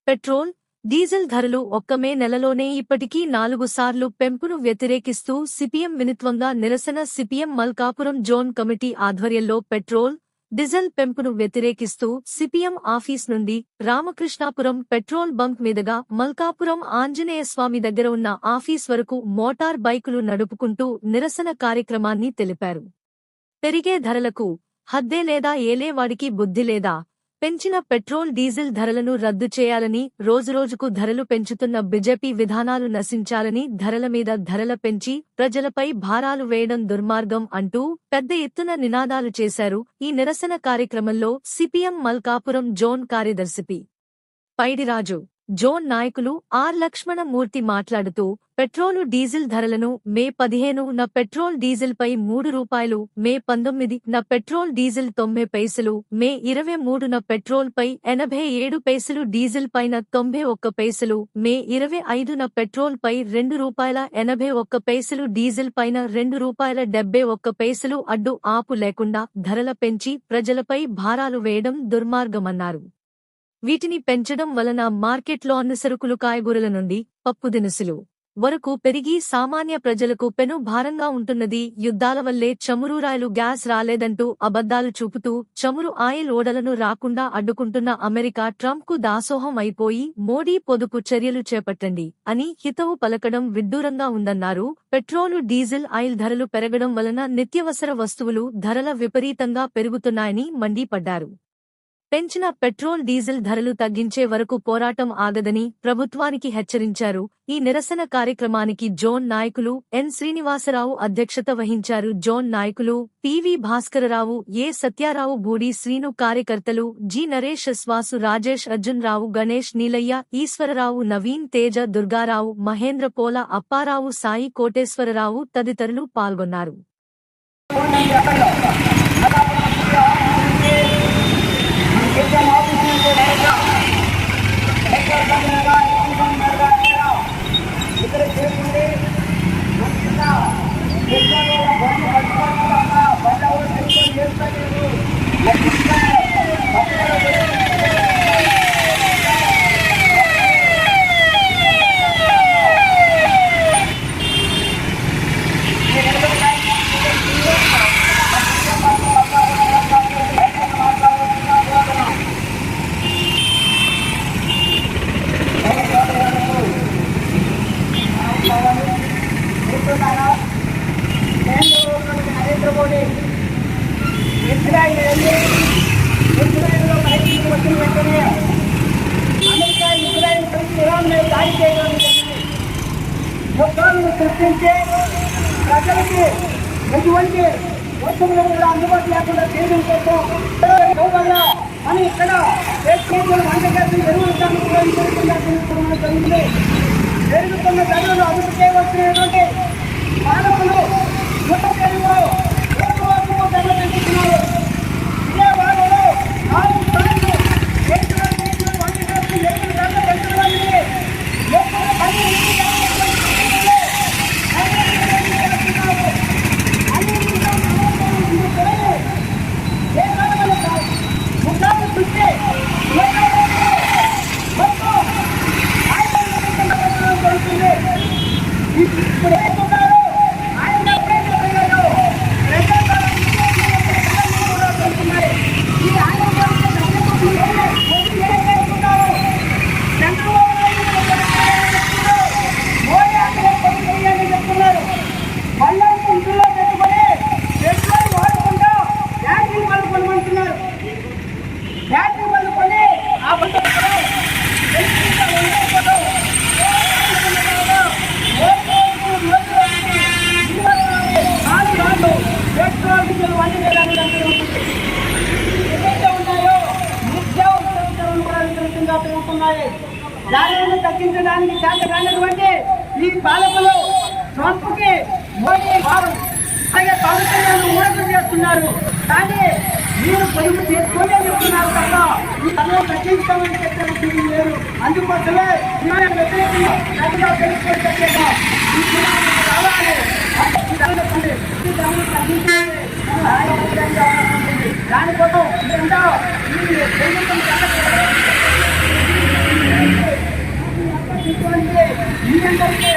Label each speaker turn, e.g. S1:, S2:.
S1: Petrol, diesel ధరలు ఒక్క మే నెలలోనే ఇప్పటికీ 4 సార్లు పెంపును వ్యతిరేకిస్తూ సిపిఎం వినూత్నంగా నిరసన సిపిఎం మల్కాపురం జోన్ కమిటీ ఆధ్వర్యంలో పెట్రోల్, డీజిల్ పెంపును వ్యతిరేకిస్తూ సిపిఎం ఆఫీస్ నుండి రామకృష్ణాపురం పెట్రోల్ బంక్ మీదుగా మల్కాపురం ఆంజనేయస్వామి దగ్గర ఉన్న ఆఫీస్ వరకు మోటార్ బైకులు నడుపుకుంటూ నిరసన కార్యక్రమాన్ని తెలిపారు. పెరిగే ధరలకు హద్దే లేదా ఏలేవాడికి బుద్ధి లేదా? పెంచిన పెట్రోల్ డీజిల్ ధరలను రద్దు చేయాలని, రోజురోజుకు ధరలు పెంచుతున్న బీజేపీ విధానాలు నశించాలని, ధరల మీద ధరల పెంచి ప్రజలపై భారాలు వేయడం దుర్మార్గం అంటూ పెద్ద ఎత్తున నినాదాలు చేశారు. ఈ నిరసన కార్యక్రమంలో సిపిఎం మల్కాపురం జోన్ కార్యదర్శి పి. పైడిరాజు, జోన్ నాయకులు ఆర్. లక్ష్మణమూర్తి మాట్లాడుతూ పెట్రోలు డీజిల్ ధరలను మే 15న పెట్రోల్ డీజిల్ పై రూ. మే 19న పెట్రోల్ డీజిల్ 90 పైసలు, మే 23న పెట్రోల్ పై 87 పైసలు, డీజిల్ పైన 91 పైసలు, మే 25న పెట్రోల్ పై ₹2.81, డీజిల్ పైన ₹2.71 అడ్డు ఆపు లేకుండా ధరల పెంచి ప్రజలపై భారాలు వేయడం దుర్మార్గమన్నారు. వీటిని పెంచడం వలన మార్కెట్లో అన్ని సరుకులు, కాయగూరల నుండి పప్పు దినుసులు వరకు పెరిగి సామాన్య ప్రజలకు పెను భారంగా ఉంటున్నది. యుద్ధాల వల్లే చమురు రైలు గ్యాస్ రాలేదంటూ అబద్ధాలు చూపుతూ చమురు ఆయిల్ ఓడలను రాకుండా అడ్డుకుంటున్న అమెరికా ట్రంప్కు దాసోహం అయిపోయి మోడీ పొదుపు చర్యలు చేపట్టండి అని హితవు పలకడం విడ్డూరంగా ఉందన్నారు. పెట్రోలు, డీజిల్, ఆయిల్ ధరలు పెరగడం వలన నిత్యవసర వస్తువులు ధరల విపరీతంగా పెరుగుతున్నాయని మండిపడ్డారు. పెంచిన పెట్రోల్, డీజిల్ ధరలు తగ్గించే వరకు పోరాటం ఆగదని ప్రభుత్వానికి హెచ్చరించారు. ఈ నిరసన కార్యక్రమానికి జోన్ నాయకులు ఎన్. శ్రీనివాసరావు అధ్యక్షత వహించారు. జోన్ నాయకులు పివి భాస్కరరావు, ఏ. సత్యారావు, బూడి శ్రీను, కార్యకర్తలు జి. నరేష్, శ్వాసు, రాజేష్, అర్జున్ రావు, గణేష్, నీలయ్య, ఈశ్వరరావు, నవీన్, తేజ, దుర్గారావు, మహేంద్ర, పోల, అప్పారావు, సాయి, కోటేశ్వరరావు తదితరులు పాల్గొన్నారు. నరేంద్ర మోడీ ఇజ్రాయిల్లో బయటికి వచ్చిన వెంటనే అమెరికా ఇజ్రాయిల్ ఇరాన్ మీద దాడి చేయడం జరిగింది. యుద్ధాలను సృష్టించి ప్రజలకి ఎటువంటి వస్తువులు కూడా అందుబాటు లేకుండా చేయడం కోసం అని ఇక్కడ వంటగడ్డలు ఎరువులు జరిగింది. పెరుగుతున్న ధరలను అదుపు చేయవలసినటువంటి పాలకులు దానిని తగ్గించడానికి చేతగానటువంటి ఈ పాలకులు ట్రంప్కి మోడీ అలాగే పవన్ కళ్యాణ్ ఊరకం చేస్తున్నారు. కానీ మీరు పొదుపు చేసుకునే చెప్తున్నారు తప్ప ఈ ధరలు తగ్గించామని చెప్పినట్టు లేరు. అందుకోసమే వ్యతిరేకంగా తెలుసుకోవడం దానికోసం
S2: మీ అందరికీ